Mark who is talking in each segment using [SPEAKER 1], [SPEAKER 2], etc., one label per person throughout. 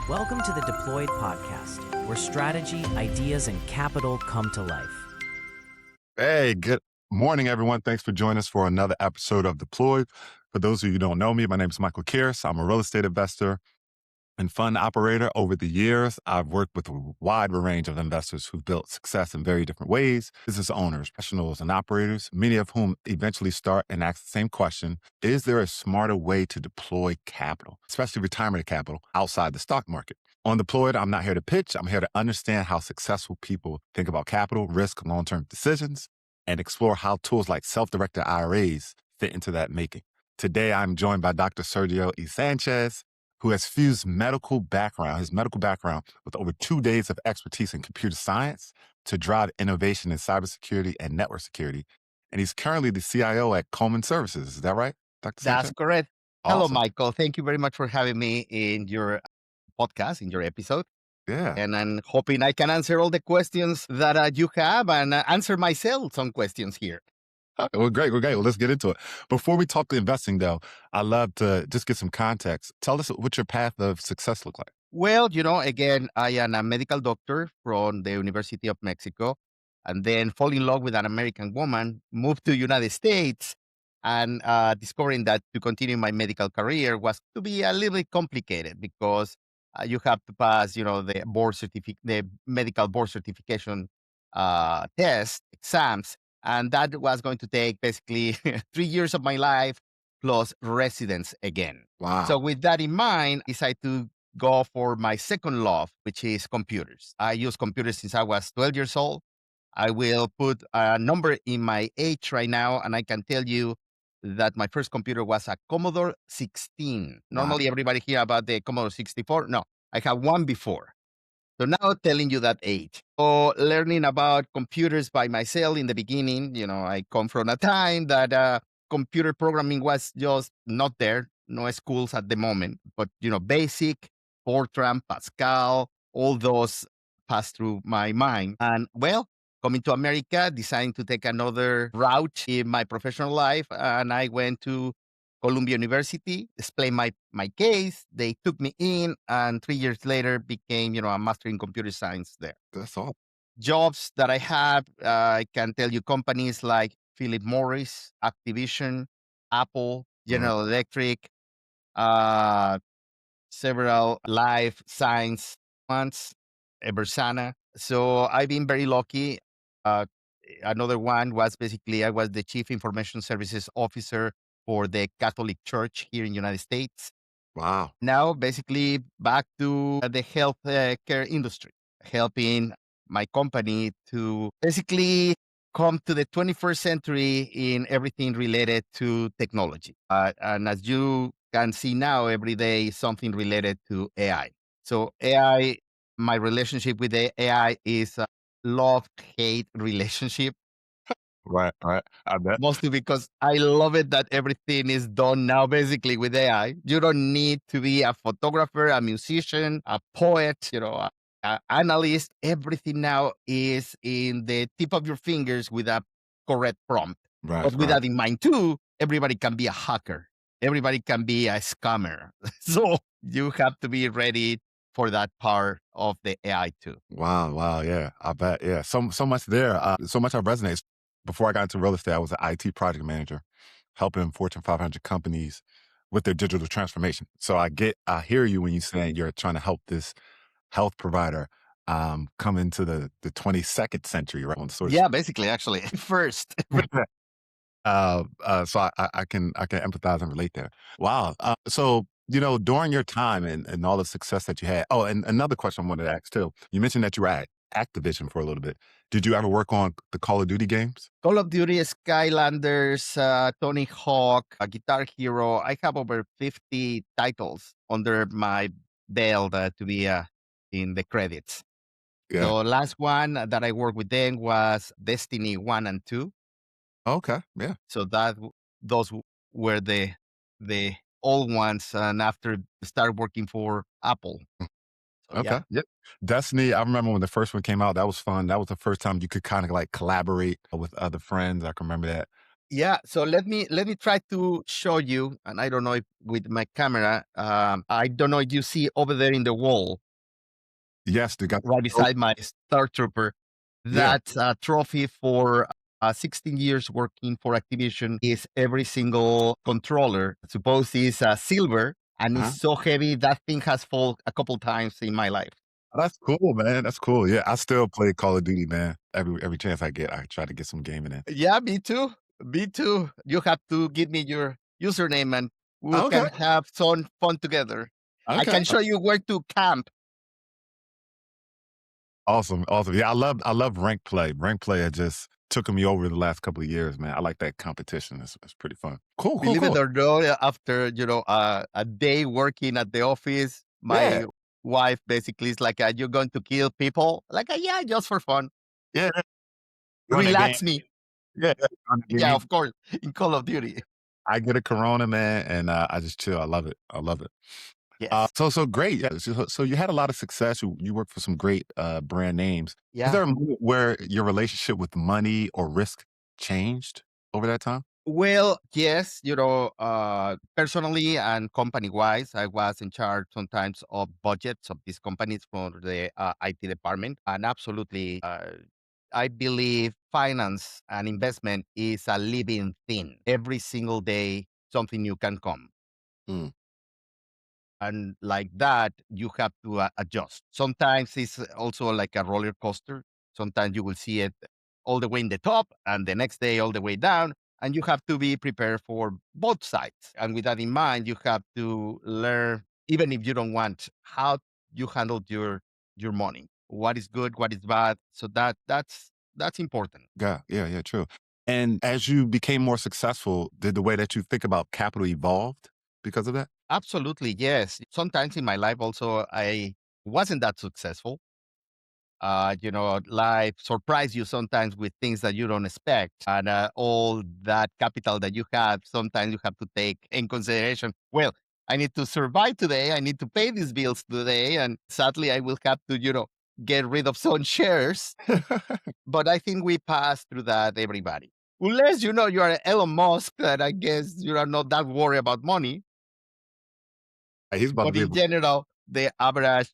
[SPEAKER 1] Welcome to the Deployed Podcast, where strategy, ideas, and capital come to life.
[SPEAKER 2] Hey, good morning, everyone. Thanks for joining us for another episode of Deployed. For those of you who don't know me, my name is Michael Kearse. I'm a real estate investor and fund operator. Over the years, I've worked with a wide range of investors who've built success in very different ways, business owners, professionals, and operators, many of whom eventually start and ask the same question: is there a smarter way to deploy capital, especially retirement capital, outside the stock market? On Deployed, I'm not here to pitch. I'm here to understand how successful people think about capital, risk, long-term decisions, and explore how tools like self-directed IRAs fit into that making. Today, I'm joined by Dr. Sergio E Sanchez, who has fused his medical background with over 2 days of expertise in computer science to drive innovation in cybersecurity and network security. And he's currently the CIO at Coleman Services. Is that right, Dr.
[SPEAKER 3] That's
[SPEAKER 2] Sanchez?
[SPEAKER 3] correct. Hello,
[SPEAKER 2] Awesome.
[SPEAKER 3] Michael. Thank you very much for having me in your podcast, in your episode.
[SPEAKER 2] Yeah.
[SPEAKER 3] And I'm hoping I can answer all the questions that you have and answer myself some questions here.
[SPEAKER 2] Well, great. Well, let's get into it. Before we talk to investing, though, I'd love to just get some context. Tell us what your path of success looked like.
[SPEAKER 3] Well, again, I am a medical doctor from the University of Mexico, and then fall in love with an American woman, moved to United States, and discovering that to continue my medical career was to be a little bit complicated because you have to pass, the medical board certification test exams, and that was going to take basically 3 years of my life plus residence again.
[SPEAKER 2] Wow.
[SPEAKER 3] So with that in mind, I decided to go for my second love, which is computers. I use computers since I was 12 years old. I will put a number in my age right now, and I can tell you that my first computer was a Commodore 16.
[SPEAKER 2] Wow.
[SPEAKER 3] Normally, everybody hear about the Commodore 64. No, I have one before. So now telling you that age. So learning about computers by myself in the beginning, I come from a time that computer programming was just not there, no schools at the moment, but, basic, Fortran, Pascal, all those passed through my mind. And well, coming to America, deciding to take another route in my professional life. And I went to Columbia University, explained my case. They took me in, and 3 years later became, a master in computer science there.
[SPEAKER 2] That's all.
[SPEAKER 3] Jobs that I have, I can tell you companies like Philip Morris, Activision, Apple, General Electric, several life science ones, Eversana. So I've been very lucky. Uh, Another one was basically I was the chief information services officer for the Catholic Church here in the United States.
[SPEAKER 2] Wow.
[SPEAKER 3] Now, basically, back to the health care industry, helping my company to basically come to the 21st century in everything related to technology. And as you can see now, every day, something related to AI. So AI, my relationship with the AI is a love-hate relationship.
[SPEAKER 2] Right. I bet.
[SPEAKER 3] Mostly because I love it that everything is done now basically with AI. You don't need to be a photographer, a musician, a poet, a analyst. Everything now is in the tip of your fingers with a correct prompt.
[SPEAKER 2] Right.
[SPEAKER 3] But with that in mind too, everybody can be a hacker. Everybody can be a scammer. So you have to be ready for that part of the AI too.
[SPEAKER 2] Wow. Yeah, I bet. Yeah, so much there. So much I resonates. Before I got into real estate, I was an IT project manager, helping Fortune 500 companies with their digital transformation. So I hear you when you say you're trying to help this health provider come into the 22nd century, right? On the sort of
[SPEAKER 3] Yeah, basically, actually, first.
[SPEAKER 2] so I can empathize and relate there. Wow. So during your time and all the success that you had. Oh, and another question I wanted to ask too. You mentioned that you were at Activision for a little bit. Did you ever work on the Call of Duty games?
[SPEAKER 3] Call of Duty, Skylanders, Tony Hawk, Guitar Hero. I have over 50 titles under my belt to be in the credits.
[SPEAKER 2] Yeah.
[SPEAKER 3] So last one that I worked with them was Destiny 1 and 2.
[SPEAKER 2] Okay. Yeah.
[SPEAKER 3] So those were the old ones, and after start working for Apple. So,
[SPEAKER 2] Okay.
[SPEAKER 3] yeah.
[SPEAKER 2] Yep. Destiny, I remember when the first one came out, that was fun. That was the first time you could kind of like collaborate with other friends. I can remember that.
[SPEAKER 3] Yeah, so let me try to show you, and I don't know if with my camera, I don't know if you see over there in the wall,
[SPEAKER 2] Yes, they got
[SPEAKER 3] right beside my Star Trooper,
[SPEAKER 2] yeah.
[SPEAKER 3] that trophy for 16 years working for Activision is every single controller. Suppose is silver, and it's
[SPEAKER 2] Uh-huh.
[SPEAKER 3] so heavy that thing has fallen a couple times in my life.
[SPEAKER 2] Oh, that's cool, man. That's cool. Yeah, I still play Call of Duty, man. Every chance I get, I try to get some gaming in.
[SPEAKER 3] Yeah, me too. Me too. You have to give me your username and we
[SPEAKER 2] Okay.
[SPEAKER 3] can have some fun together. I
[SPEAKER 2] Okay.
[SPEAKER 3] can show you where to camp.
[SPEAKER 2] Awesome. Awesome. Yeah, I love rank play. Rank play had just took me over the last couple of years, man. I like that competition. It's pretty fun. Cool, cool,
[SPEAKER 3] Believe it
[SPEAKER 2] cool.
[SPEAKER 3] or not, after a day working at the office,
[SPEAKER 2] Yeah.
[SPEAKER 3] my wife basically is like, "You're going to kill people?" Like, "Yeah, just for fun.
[SPEAKER 2] Yeah. On that game.
[SPEAKER 3] Relax me."
[SPEAKER 2] Yeah. On the
[SPEAKER 3] Yeah,
[SPEAKER 2] game.
[SPEAKER 3] of course, in Call of Duty.
[SPEAKER 2] I get a Corona, man, and I just chill. I love it. I love it.
[SPEAKER 3] Yes.
[SPEAKER 2] So great. Yeah. So you had a lot of success. You worked for some great brand names. Is
[SPEAKER 3] Yeah.
[SPEAKER 2] there a moment where your relationship with money or risk changed over that time?
[SPEAKER 3] Well, yes, personally and company wise, I was in charge sometimes of budgets of these companies for the IT department. And absolutely, I believe finance and investment is a living thing. Every single day, something new can come.
[SPEAKER 2] Mm,
[SPEAKER 3] And like that, you have to adjust. Sometimes it's also like a roller coaster. Sometimes you will see it all the way in the top and the next day all the way down. And you have to be prepared for both sides. And with that in mind, you have to learn, even if you don't want, how you handle your money. What is good, what is bad. So that's important.
[SPEAKER 2] yeah, yeah, yeah, true. And as you became more successful, did the way that you think about capital evolved because of that?
[SPEAKER 3] Absolutely, yes. Sometimes in my life also I wasn't that successful. Life surprise you sometimes with things that you don't expect. And all that capital that you have, sometimes you have to take in consideration. Well, I need to survive today. I need to pay these bills today. And sadly, I will have to, get rid of some shares. But I think we pass through that, everybody. Unless, you are Elon Musk, that I guess you are not that worried about money.
[SPEAKER 2] He's about to
[SPEAKER 3] But
[SPEAKER 2] be
[SPEAKER 3] in
[SPEAKER 2] able.
[SPEAKER 3] general, the average,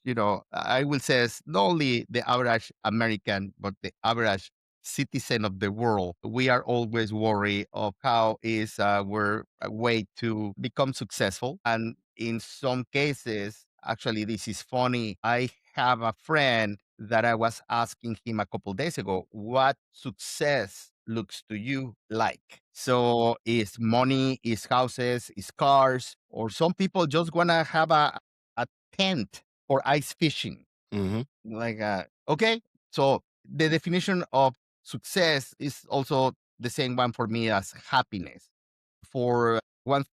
[SPEAKER 3] I will say is not only the average American, but the average citizen of the world, we are always worried of how is our way to become successful. And in some cases, actually, this is funny. I have a friend that I was asking him a couple days ago, what success looks to you like? So is money, is houses, is cars, or some people just want to have a tent for ice fishing.
[SPEAKER 2] Hmm.
[SPEAKER 3] Like, okay, so the definition of success is also the same one for me as happiness. For one,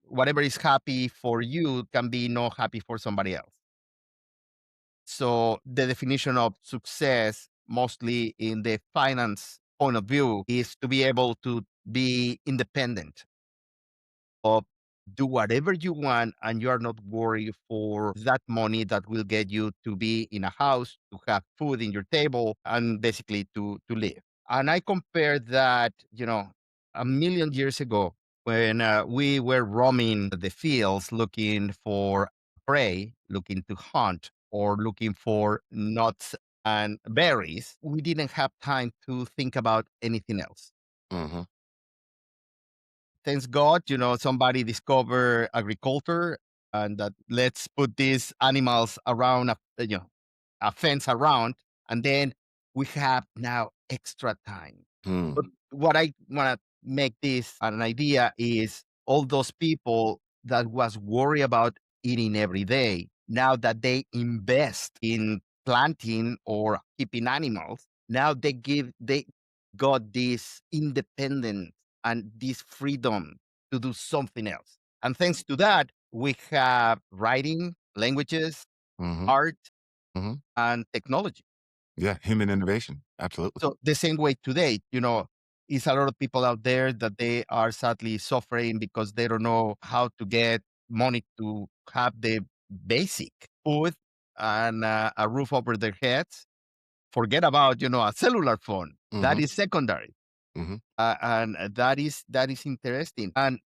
[SPEAKER 3] whatever is happy for you can be not happy for somebody else. So the definition of success, mostly in the finance point of view, is to be able to be independent of do whatever you want and you are not worried for that money that will get you to be in a house, to have food in your table, and basically to live. And I compare that, a million years ago when we were roaming the fields looking for prey, looking to hunt, or looking for nuts and berries, we didn't have time to think about anything else.
[SPEAKER 2] Hmm.
[SPEAKER 3] Thanks God, somebody discovered agriculture and that let's put these animals around a fence around, and then we have now extra time. But
[SPEAKER 2] Mm.
[SPEAKER 3] what I want to make this an idea is all those people that was worried about eating every day, now that they invest in planting or keeping animals, now they got this independence and this freedom to do something else. And thanks to that, we have writing, languages,
[SPEAKER 2] Hmm.
[SPEAKER 3] art,
[SPEAKER 2] Hmm.
[SPEAKER 3] and technology.
[SPEAKER 2] Yeah, human innovation. Absolutely.
[SPEAKER 3] So the same way today, is a lot of people out there that they are sadly suffering because they don't know how to get money to have the basic food and a roof over their heads. Forget about, a cellular phone. That
[SPEAKER 2] Hmm.
[SPEAKER 3] is secondary. And that is interesting. And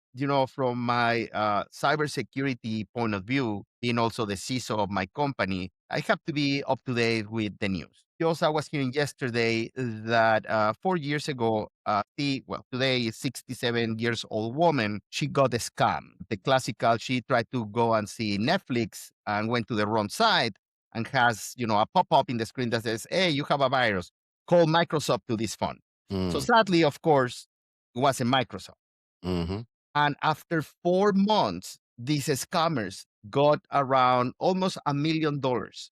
[SPEAKER 3] from my cybersecurity point of view, being also the CISO of my company, I have to be up to date with the news. Just I was hearing yesterday that 4 years ago, today is 67 years old woman, she got a scam. The classical, she tried to go and see Netflix and went to the wrong site and has a pop-up in the screen that says, "Hey, you have a virus. Call Microsoft to this phone." So sadly, of course, it wasn't Microsoft.
[SPEAKER 2] Mm-hmm.
[SPEAKER 3] And after 4 months, these scammers got around almost $1 million.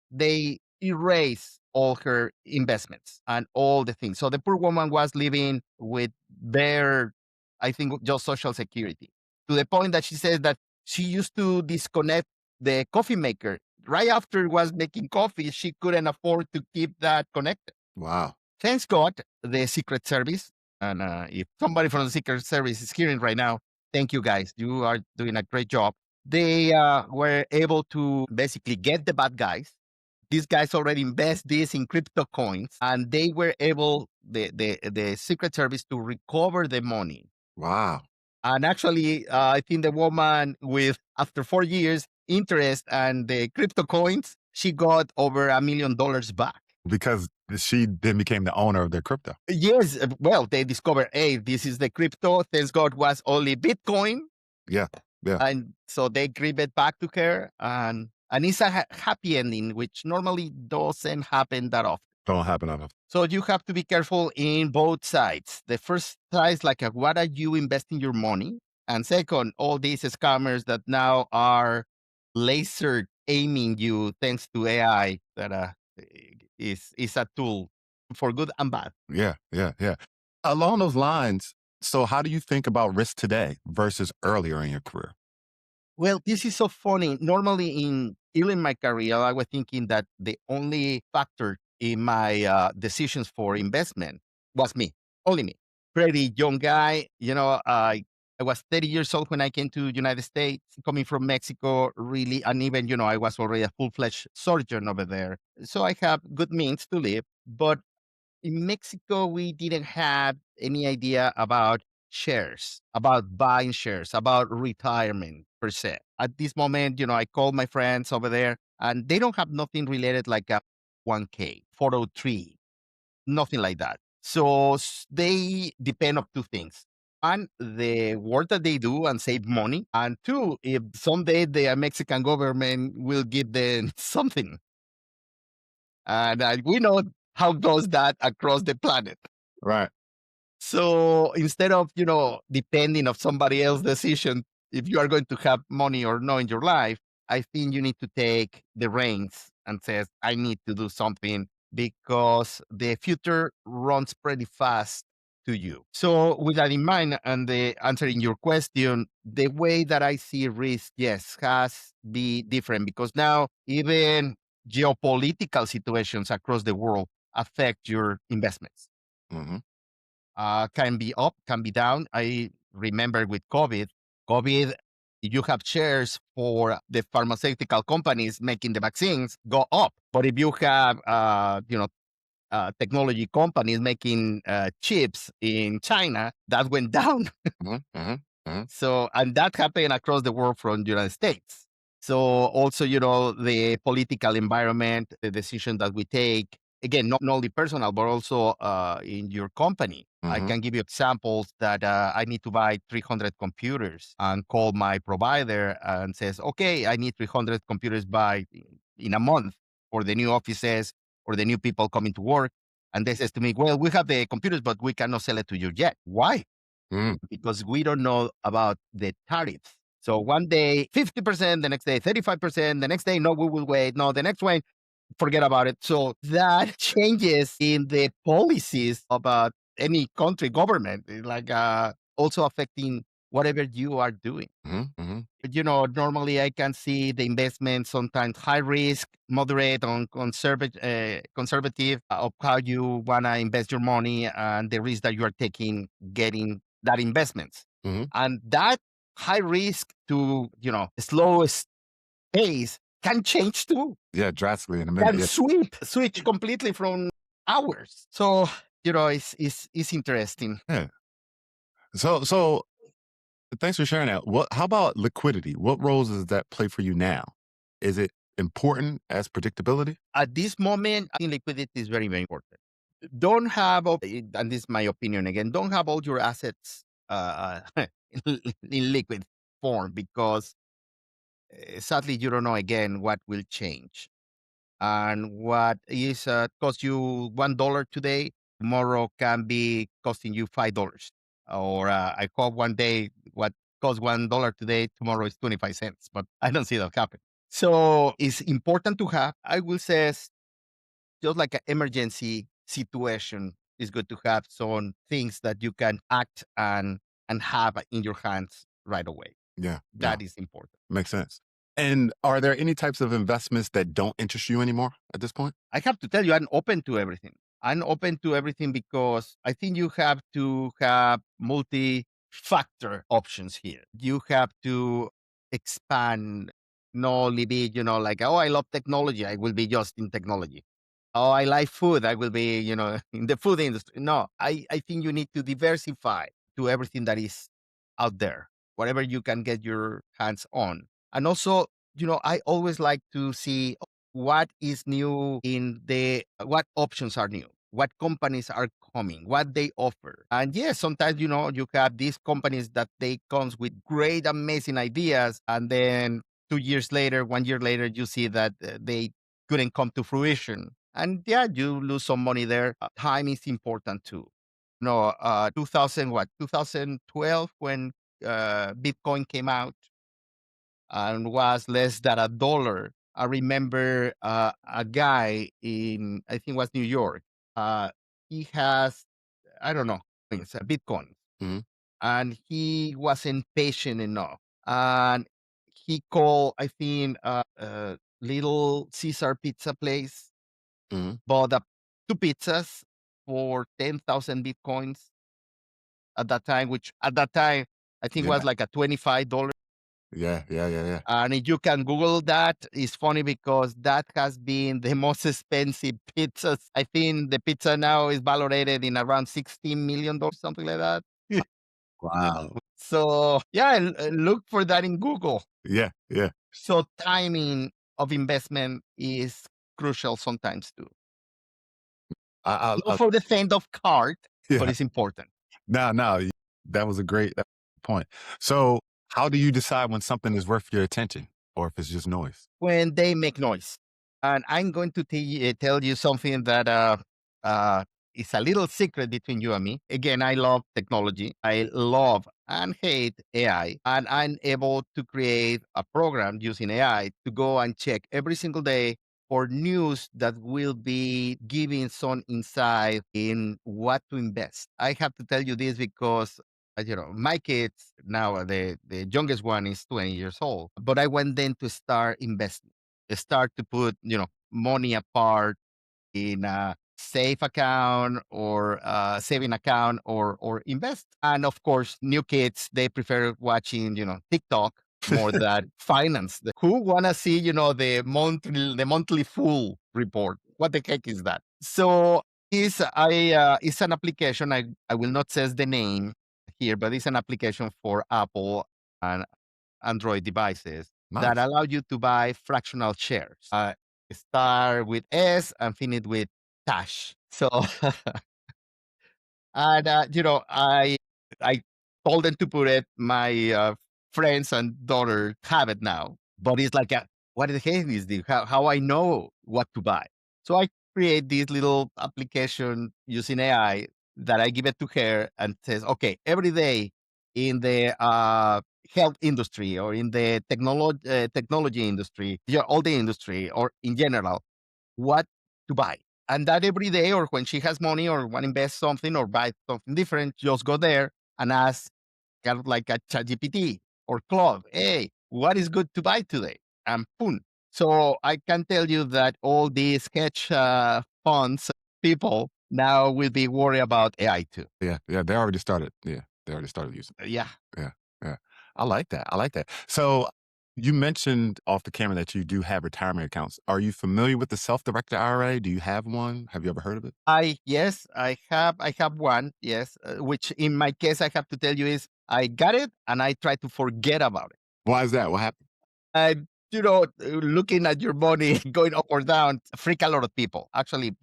[SPEAKER 3] They erased all her investments and all the things. So the poor woman was living with bare, I think, just Social Security, to the point that she says that she used to disconnect the coffee maker. Right after it was making coffee, she couldn't afford to keep that connected.
[SPEAKER 2] Wow.
[SPEAKER 3] Thanks God, the Secret Service, and if somebody from the Secret Service is hearing right now, thank you guys. You are doing a great job. They were able to basically get the bad guys. These guys already invest this in crypto coins, and they were able, the Secret Service, to recover the money.
[SPEAKER 2] Wow.
[SPEAKER 3] And actually, I think the woman with, after 4 years, interest and the crypto coins, she got over $1 million back.
[SPEAKER 2] Because she then became the owner of their crypto.
[SPEAKER 3] Yes. Well, they discovered, hey, this is the crypto. Thanks God was only Bitcoin.
[SPEAKER 2] Yeah. Yeah.
[SPEAKER 3] And so they gave it back to her. And it's a happy ending, which normally doesn't happen that often.
[SPEAKER 2] Don't happen enough.
[SPEAKER 3] So you have to be careful in both sides. The first side is like, what are you investing your money? And second, all these scammers that now are laser aiming you thanks to AI that is a tool for good and bad.
[SPEAKER 2] Yeah. Yeah. Yeah. Along those lines, so how do you think about risk today versus earlier in your career?
[SPEAKER 3] Well, this is so funny. Normally, early in my career, I was thinking that the only factor in my decisions for investment was me, only me. Pretty young guy, I was 30 years old when I came to United States, coming from Mexico, really uneven. I was already a full-fledged surgeon over there. So I have good means to live. But in Mexico, we didn't have any idea about shares, about buying shares, about retirement per se. At this moment, I called my friends over there and they don't have nothing related like a 1K, 403, nothing like that. So they depend on two things. One, the work that they do and save money. And two, if someday the Mexican government will give them something. And we know how goes that across the planet.
[SPEAKER 2] Right.
[SPEAKER 3] So instead of, depending of somebody else's decision, if you are going to have money or not in your life, I think you need to take the reins and says, I need to do something because the future runs pretty fast to you. So with that in mind and the answering your question, the way that I see risk, yes, has be different because now even geopolitical situations across the world affect your investments.
[SPEAKER 2] Mm-hmm.
[SPEAKER 3] Can be up, can be down. I remember with COVID, you have shares for the pharmaceutical companies making the vaccines go up. But if you have, technology companies making chips in China, that went down.
[SPEAKER 2] Mm-hmm. Mm-hmm. Mm-hmm.
[SPEAKER 3] So, and that happened across the world from the United States. So also, the political environment, the decision that we take, again, not only personal, but also in your company. I
[SPEAKER 2] Mm-hmm.
[SPEAKER 3] can give you examples that I need to buy 300 computers and call my provider and says, okay, I need 300 computers by in a month for the new offices or the new people coming to work. And they says to me, well, we have the computers, but we cannot sell it to you yet. Why?
[SPEAKER 2] Mm.
[SPEAKER 3] Because we don't know about the tariffs. So one day, 50%, the next day, 35%, the next day, no, we will wait. No, the next one, forget about it. So that changes in the policies about any country government, like also affecting whatever you are doing.
[SPEAKER 2] Mm-hmm. Mm-hmm.
[SPEAKER 3] Normally I can see the investment sometimes high risk, moderate, on conservative of how you want to invest your money and the risk that you are taking getting that investments.
[SPEAKER 2] Mm-hmm.
[SPEAKER 3] And that high risk to, slowest pace can change too.
[SPEAKER 2] Yeah, drastically in a minute.
[SPEAKER 3] Can
[SPEAKER 2] Yeah.
[SPEAKER 3] switch completely from hours. So it's interesting.
[SPEAKER 2] Yeah. So thanks for sharing that. How about liquidity? What roles does that play for you now? Is it important as predictability?
[SPEAKER 3] At this moment, I think liquidity is very, very important. Don't have, and this is my opinion again, don't have all your assets in liquid form because sadly you don't know again what will change. And what is cost you $1 today, tomorrow can be costing you $5. Or I hope one day what costs $1 today, tomorrow is 25 cents, but I don't see that happen. So it's important to have, I will say, just like an emergency situation, it's good to have some things that you can act and have in your hands right away.
[SPEAKER 2] Yeah.
[SPEAKER 3] That is important.
[SPEAKER 2] Makes sense. And are there any types of investments that don't interest you anymore at this point?
[SPEAKER 3] I have to tell you, I'm open to everything. I'm open to everything because I think you have to have multi-factor options here. You have to expand, not only be, like, oh, I love technology. I will be just in technology. Oh, I like food. I will be, in the food industry. No, I think you need to diversify to everything that is out there, whatever you can get your hands on. And also, I always like to see what is new what options are new, what companies are coming, what they offer. And yes, sometimes, you have these companies that they comes with great, amazing ideas. And then 2 years later, 1 year later, you see that they couldn't come to fruition. And yeah, you lose some money there. Time is important too. 2012 when Bitcoin came out and was less than $1. I remember a guy in, I think it was New York. He has, I don't know, it's a Bitcoin.
[SPEAKER 2] Mhm.
[SPEAKER 3] And he wasn't patient enough. And he called, I think, Little Caesar pizza place,
[SPEAKER 2] Mhm.
[SPEAKER 3] bought two pizzas for 10,000 Bitcoins at that time, which at that time, I think
[SPEAKER 2] Yeah.
[SPEAKER 3] was like a $25.
[SPEAKER 2] Yeah.
[SPEAKER 3] And if you can Google that, it's funny because that has been the most expensive pizzas. I think the pizza now is valorated in around $16 million, something like that.
[SPEAKER 2] Wow.
[SPEAKER 3] So yeah, look for that in Google.
[SPEAKER 2] Yeah.
[SPEAKER 3] So timing of investment is crucial sometimes too. Not for the faint of heart, but
[SPEAKER 2] yeah.
[SPEAKER 3] it's important.
[SPEAKER 2] No, that was a great point. So, how do you decide when something is worth your attention or if it's just noise?
[SPEAKER 3] When they make noise. And I'm going to tell you something that is a little secret between you and me. Again, I love technology. I love and hate AI. And I'm able to create a program using AI to go and check every single day for news that will be giving some insight in what to invest. I have to tell you this because my kids now, the youngest one is 20 years old, but I want them to start investing, start to put, money apart in a safe account or saving account or invest. And of course, new kids, they prefer watching, TikTok more than finance. Who wanna see, the monthly full report? What the heck is that? So it's an application. I will not say the name here, but it's an application for Apple and Android devices that
[SPEAKER 2] Nice.
[SPEAKER 3] allow you to buy fractional shares. Start with S and finish with dash. So, and I told them to put it. My friends and daughter have it now, but it's like, what the heck is this? How I know what to buy? So I create this little application using AI that I give it to her and says, okay, every day in the health industry or in the technology industry, yeah, all the industry or in general, what to buy. And that every day, or when she has money or want to invest something or buy something different, just go there and ask, kind of like a ChatGPT or Claude, hey, what is good to buy today? And boom. So I can tell you that all these hedge funds people now will be worried about AI too.
[SPEAKER 2] Yeah. They already started. Yeah. They already started using
[SPEAKER 3] Yeah.
[SPEAKER 2] it. Yeah. I like that. So, You mentioned off the camera that you do have retirement accounts. Are you familiar with the self-directed IRA? Do you have one? Have you ever heard of it?
[SPEAKER 3] Yes, I have one, yes, which in my case I have to tell you is I got it and I try to forget about it.
[SPEAKER 2] Why is that? What happened?
[SPEAKER 3] And looking at your money going up or down freak a lot of people. Actually,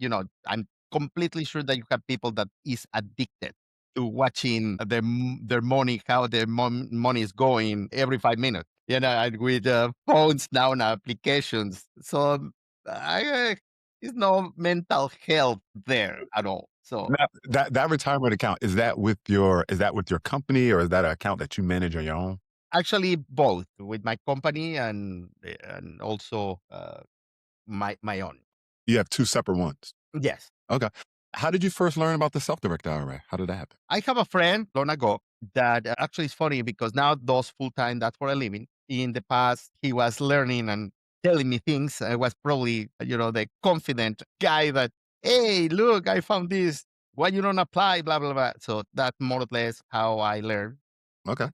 [SPEAKER 3] I'm completely sure that you have people that is addicted to watching their money, how their money is going every 5 minutes. And with phones now and applications, so I there's no mental health there at all. So
[SPEAKER 2] Now, that retirement account, is that with your company or is that an account that you manage on your own?
[SPEAKER 3] actually, both with my company and also my own.
[SPEAKER 2] You have two separate ones.
[SPEAKER 3] Yes.
[SPEAKER 2] Okay. How did you first learn about the self-directed IRA? How did that happen?
[SPEAKER 3] I have a friend long ago that actually is funny because now does full time that for a living. In the past, he was learning and telling me things. I was probably, the confident guy that, hey, look, I found this. Why you don't apply? Blah, blah, blah. So that's more or less how I learned.
[SPEAKER 2] Okay.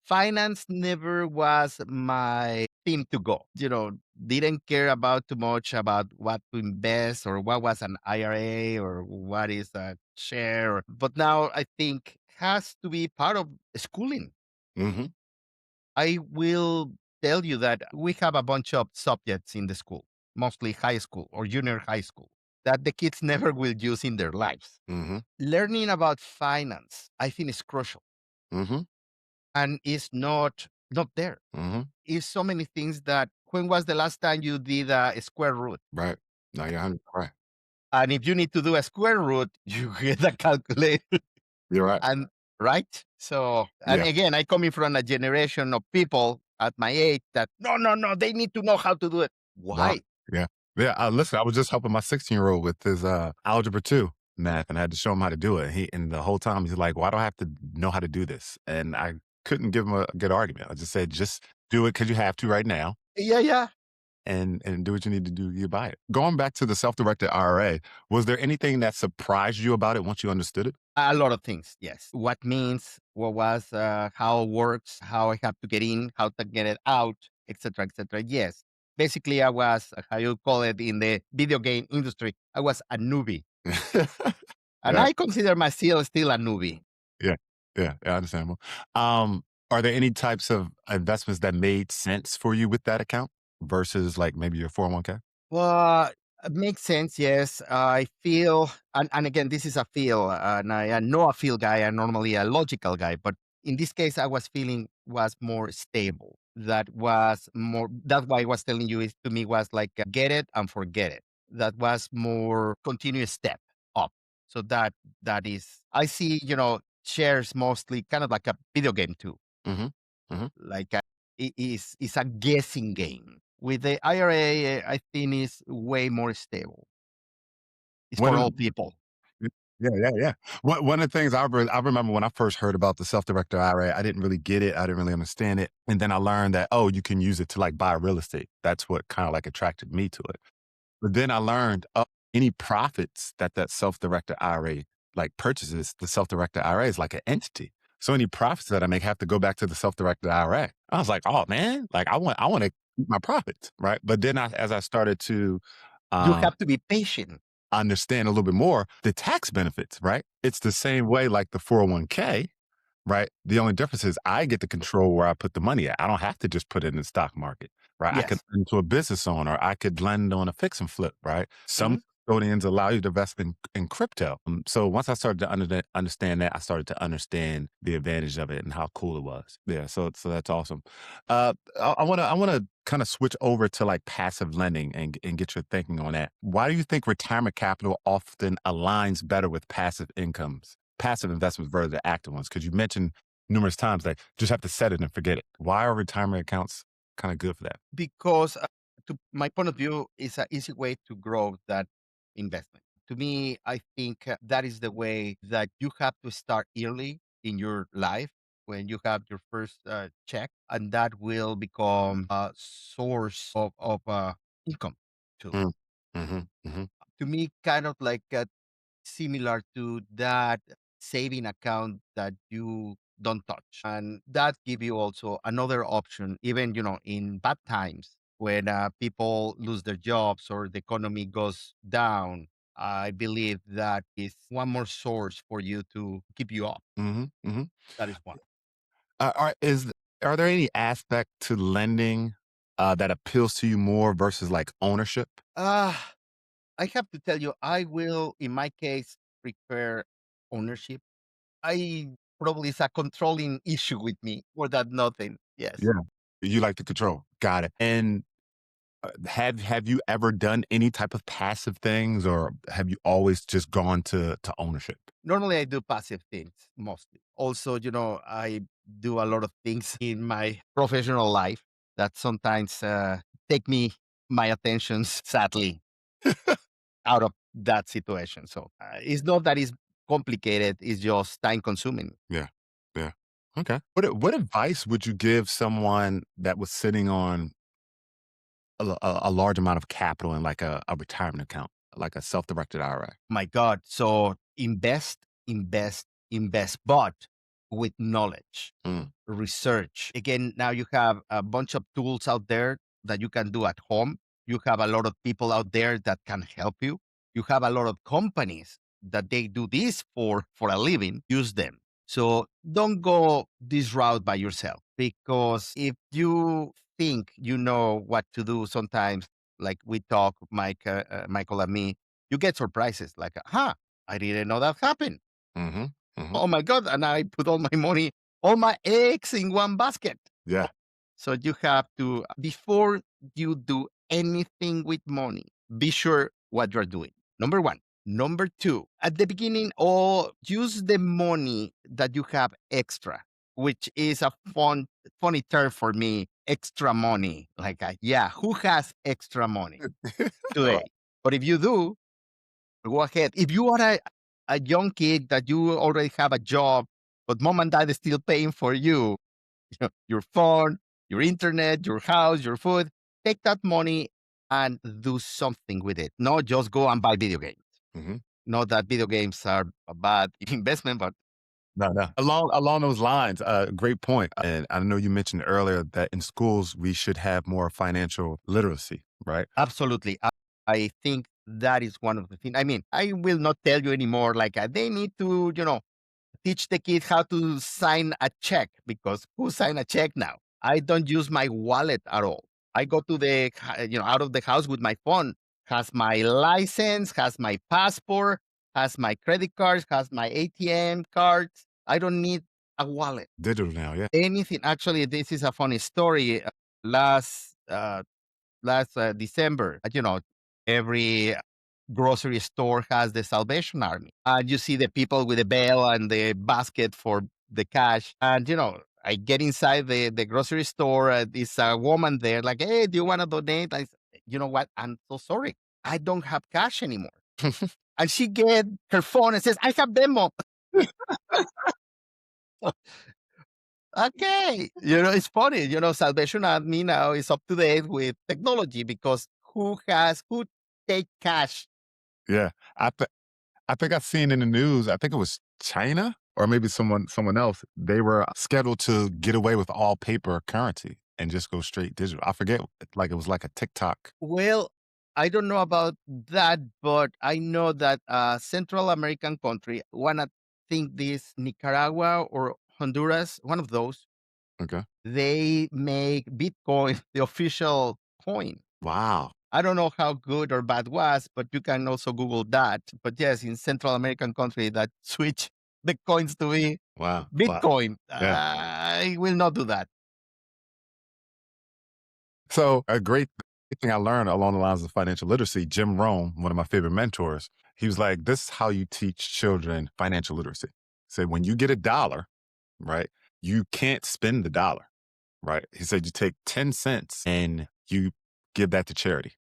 [SPEAKER 3] Finance never was my thing to go. Didn't care about too much about what to invest or what was an IRA or what is a share. But now I think has to be part of schooling.
[SPEAKER 2] Mm-hmm.
[SPEAKER 3] I will tell you that we have a bunch of subjects in the school, mostly high school or junior high school, that the kids never will use in their lives.
[SPEAKER 2] Mm-hmm.
[SPEAKER 3] Learning about finance, I think, is crucial
[SPEAKER 2] Mm-hmm.
[SPEAKER 3] and is not there.
[SPEAKER 2] Mm-hmm.
[SPEAKER 3] Is so many things that when was the last time you did a square root?
[SPEAKER 2] Right. No, you're 100 right.
[SPEAKER 3] And if you need to do a square root, you get a calculator
[SPEAKER 2] You're right.
[SPEAKER 3] and right. So, and
[SPEAKER 2] Yeah.
[SPEAKER 3] again, I coming from a generation of people at my age that no, they need to know how to do it.
[SPEAKER 2] Wow.
[SPEAKER 3] Why?
[SPEAKER 2] Yeah. Yeah. Listen, I was just helping my 16-year-old with his algebra 2 math and I had to show him how to do it. And the whole time he's like, why do I have to know how to do this? And I couldn't give him a good argument. I just said, just do it because you have to right now
[SPEAKER 3] Yeah, yeah.
[SPEAKER 2] and do what you need to do. You buy it. Going back to the self-directed IRA, was there anything that surprised you about it once you understood it?
[SPEAKER 3] A lot of things, yes. What means, what was, how it works, how I have to get in, how to get it out, etc., etc. Yes. Basically, I was, how you call it in the video game industry, I was a newbie. And
[SPEAKER 2] Yeah.
[SPEAKER 3] I consider myself still a newbie.
[SPEAKER 2] Yeah. Yeah. Yeah. Understandable. Um, are there any types of investments that made sense for you with that account versus like maybe your 401k?
[SPEAKER 3] Well, it makes sense, yes. I feel, and again, this is a feel, and I am not a feel guy. I'm normally a logical guy, but in this case, I was feeling was more stable. That was more. That's why I was telling you is to me was like get it and forget it. That was more continuous step up. So that is, I see, shares mostly kind of like a video game too.
[SPEAKER 2] Mm-hmm. Mm-hmm.
[SPEAKER 3] Like it's a guessing game. With the IRA, I think is way more stable. It's
[SPEAKER 2] One
[SPEAKER 3] for
[SPEAKER 2] of
[SPEAKER 3] all people.
[SPEAKER 2] Yeah, yeah, yeah. One of the things I remember when I first heard about the self-directed IRA, I didn't really get it. I didn't really understand it. And then I learned that, oh, you can use it to like buy real estate. That's what kind of like attracted me to it. But then I learned any profits that self-directed IRA like purchases, the self-directed IRA is like an entity. So any profits that I make have to go back to the self-directed IRA. I was like, oh man, like I want to keep my profits, right? But then as I started to
[SPEAKER 3] You
[SPEAKER 2] um,
[SPEAKER 3] have to be patient.
[SPEAKER 2] understand a little bit more the tax benefits, right? It's the same way like the 401k, right? The only difference is I get to control where I put the money at. I don't have to just put it in the stock market, right? I could
[SPEAKER 3] Yes.
[SPEAKER 2] lend to a business owner. I could lend on a fix and flip, right? Some
[SPEAKER 3] Mhm.
[SPEAKER 2] custodians allow you to invest in crypto. So once I started to understand that, I started to understand the advantage of it and how cool it was. Yeah, so that's awesome. I want to kind of switch over to like passive lending and get your thinking on that. Why do you think retirement capital often aligns better with passive investments versus the active ones? Because you mentioned numerous times that just have to set it and forget it. Why are retirement accounts kind of good for that?
[SPEAKER 3] Because to my point of view, is an easy way to grow that investment. To me, I think that is the way that you have to start early in your life when you have your first check, and that will become a source of income too.
[SPEAKER 2] Mm. Hmm. Hmm.
[SPEAKER 3] To me, kind of like similar to that saving account that you don't touch. And that give you also another option, even, in bad times when people lose their jobs or the economy goes down. I believe that is one more source for you to keep you up.
[SPEAKER 2] Hmm. Hmm.
[SPEAKER 3] That is one.
[SPEAKER 2] Are there any aspect to lending that appeals to you more versus like ownership?
[SPEAKER 3] Ah, I have to tell you, I will, in my case, prefer ownership. I probably it's a controlling issue with me more than nothing. Yes.
[SPEAKER 2] Yeah. You like the control. Got it. And have you ever done any type of passive things, or have you always just gone to ownership?
[SPEAKER 3] Normally I do passive things mostly. Also, I do a lot of things in my professional life that sometimes take me my attention, sadly, out of that situation. So it's not that it's complicated, it's just time consuming.
[SPEAKER 2] Yeah. Yeah. Okay. What advice would you give someone that was sitting on a large amount of capital in like a retirement account, like a self-directed IRA?
[SPEAKER 3] My God. So invest, invest, invest, but with knowledge,
[SPEAKER 2] Mm.
[SPEAKER 3] research. Again, now you have a bunch of tools out there that you can do at home. You have a lot of people out there that can help you. You have a lot of companies that they do this for a living. Use them. So don't go this route by yourself, because if you think you know what to do, sometimes like we talk, Michael and me, you get surprises like, I didn't know that happened.
[SPEAKER 2] Mhm. Mhm.
[SPEAKER 3] Oh my God. And I put all my money, all my eggs in one basket.
[SPEAKER 2] Yeah.
[SPEAKER 3] So you have to, before you do anything with money, be sure what you're doing. Number one. Number two, at the beginning, use the money that you have extra, which is a funny term for me, extra money. Like, yeah, who has extra money
[SPEAKER 2] Right.
[SPEAKER 3] today? But if you do, go ahead. If you are a young kid that you already have a job, but mom and dad is still paying for you, your phone, your internet, your house, your food, take that money and do something with it. Not just go and buy video games.
[SPEAKER 2] Mhm.
[SPEAKER 3] Not that video games are a bad investment, but
[SPEAKER 2] No, no. Along those lines, great point. And I know you mentioned earlier that in schools we should have more financial literacy, right?
[SPEAKER 3] absolutely. I think that is one of the things. I mean, I will not tell you anymore. Like they need to, teach the kids how to sign a check, because who sign a check now? I don't use my wallet at all. I go to out of the house with my phone, has my license, has my passport, has my credit cards, has my ATM cards. I don't need a wallet.
[SPEAKER 2] Digital now, yeah.
[SPEAKER 3] Anything. Actually, this is a funny story. Last December, every grocery store has the Salvation Army. And you see the people with the bell and the basket for the cash. And, I get inside the grocery store. There's a woman there, like, hey, do you want to donate? You know what? I'm so sorry. I don't have cash anymore. And she get her phone and says, I have Venmo. Okay. It's funny. Salvation Army now is up to date with technology, because who take cash?
[SPEAKER 2] Yeah. I think I seen in the news, I think it was China or maybe someone else, they were scheduled to get away with all paper currency and just go straight digital. I forget, like it was like a TikTok.
[SPEAKER 3] Well, I don't know about that, but I know that Central American country, wanna think this Nicaragua or Honduras, one of those,
[SPEAKER 2] Okay.
[SPEAKER 3] they make Bitcoin the official coin.
[SPEAKER 2] Wow.
[SPEAKER 3] I don't know how good or bad was, but you can also Google that. But yes, in Central American country that switch the coins to be
[SPEAKER 2] Wow. Wow.
[SPEAKER 3] Bitcoin.
[SPEAKER 2] Yeah.
[SPEAKER 3] I will not do that.
[SPEAKER 2] So a great thing I learned along the lines of financial literacy, Jim Rohn, one of my favorite mentors, he was like, this is how you teach children financial literacy. Say when you get a dollar, right, you can't spend the dollar, right? He said you take 10 cents and you give that to charity,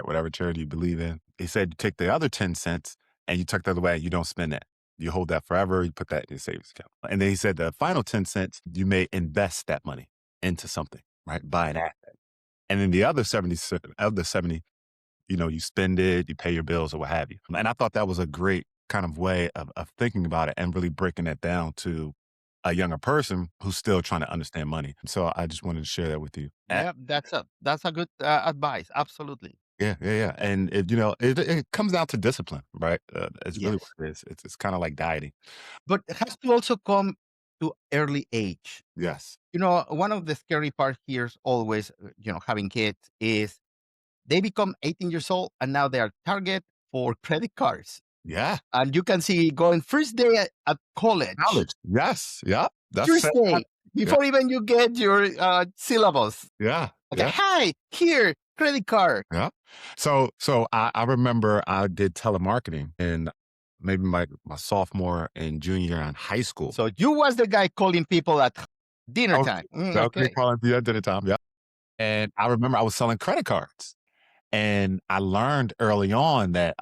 [SPEAKER 2] whatever charity you believe in. He said you take the other 10 cents and you tuck that away. You don't spend that. You hold that forever. You put that in your savings account. And then he said the final 10 cents, you may invest that money into something, right? Buy an asset. And then the other 70, of the 70, you spend it, you pay your bills or what have you. And I thought that was a great kind of way of thinking about it and really breaking that down to a younger person who's still trying to understand money. So I just wanted to share that with you.
[SPEAKER 3] Yeah, that's a good advice. Absolutely.
[SPEAKER 2] Yeah. And it comes down to discipline, right? It's really
[SPEAKER 3] Yes.
[SPEAKER 2] what it is. It's kind of like dieting.
[SPEAKER 3] But it has to also come to early age.
[SPEAKER 2] Yes.
[SPEAKER 3] One of the scary part here is always, having kids is they become 18 years old and now they are target for credit cards.
[SPEAKER 2] Yeah.
[SPEAKER 3] And you can see going first day at college,
[SPEAKER 2] Knowledge. Yes. Yeah. That's
[SPEAKER 3] first day,
[SPEAKER 2] yeah.
[SPEAKER 3] before even you get your syllabus.
[SPEAKER 2] Yeah.
[SPEAKER 3] Okay,
[SPEAKER 2] Yeah.
[SPEAKER 3] hi, here, credit card.
[SPEAKER 2] Yeah. So I remember I did telemarketing in maybe my sophomore and junior year in high school.
[SPEAKER 3] So you was the guy calling people at dinner time.
[SPEAKER 2] Okay,
[SPEAKER 3] Okay.
[SPEAKER 2] calling you at dinner time. Yeah. And I remember I was selling credit cards. And I learned early on that,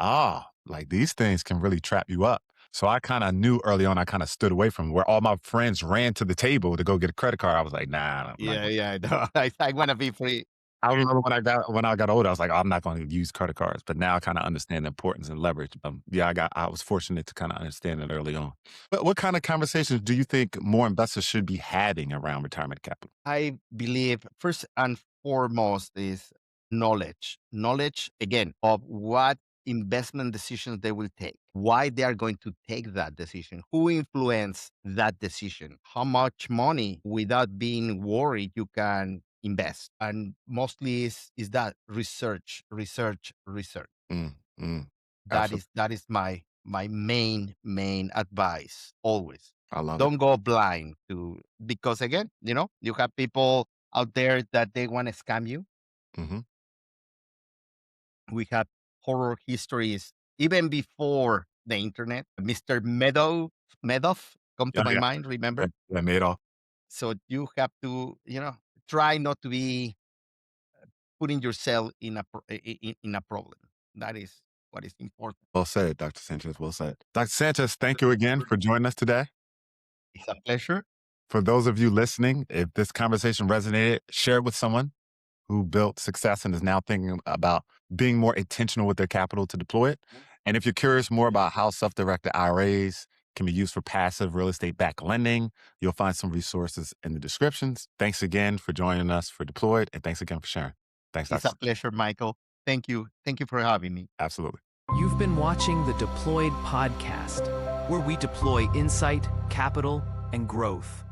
[SPEAKER 2] like these things can really trap you up. So I kind of knew early on, I kind of stood away from where all my friends ran to the table to go get a credit card. I was like, nah, I'm not.
[SPEAKER 3] Yeah. No, I want to be free.
[SPEAKER 2] I remember when I got older, I was like, I'm not going to use credit cards. But now I kind of understand the importance and leverage. I was fortunate to kind of understand it early on. But what kind of conversations do you think more investors should be having around retirement capital?
[SPEAKER 3] I believe first and foremost is knowledge. Knowledge, again, of what investment decisions they will take, why they are going to take that decision, who influence that decision, how much money without being worried you can invest. And mostly is that research.
[SPEAKER 2] Mm, mm,
[SPEAKER 3] That
[SPEAKER 2] absolutely.
[SPEAKER 3] is my main advice always.
[SPEAKER 2] I love it.
[SPEAKER 3] Don't go blind to, because again, you have people out there that they want to scam you.
[SPEAKER 2] Hmm.
[SPEAKER 3] We have horror histories even before the internet. Mr. Madoff come to
[SPEAKER 2] Yeah,
[SPEAKER 3] my
[SPEAKER 2] yeah.
[SPEAKER 3] mind, remember?
[SPEAKER 2] Yeah, made off.
[SPEAKER 3] So you have to, try not to be putting yourself in a problem. That is what is important.
[SPEAKER 2] Well said, Dr. Sanchez. Well said. Dr. Sanchez, thank you again for joining us today.
[SPEAKER 3] It's a pleasure.
[SPEAKER 2] For those of you listening, if this conversation resonated, share it with someone who built success and is now thinking about being more intentional with their capital to deploy it. And if you're curious more about how self-directed IRAs can be used for passive real estate backed lending, you'll find some resources in the descriptions. Thanks again for joining us for Deployed, and thanks again for sharing. Thanks,
[SPEAKER 3] It's
[SPEAKER 2] Dr.
[SPEAKER 3] a pleasure, Michael. Thank you. Thank you for having me.
[SPEAKER 2] Absolutely.
[SPEAKER 1] You've been watching the Deployed podcast, where we deploy insight, capital, and growth.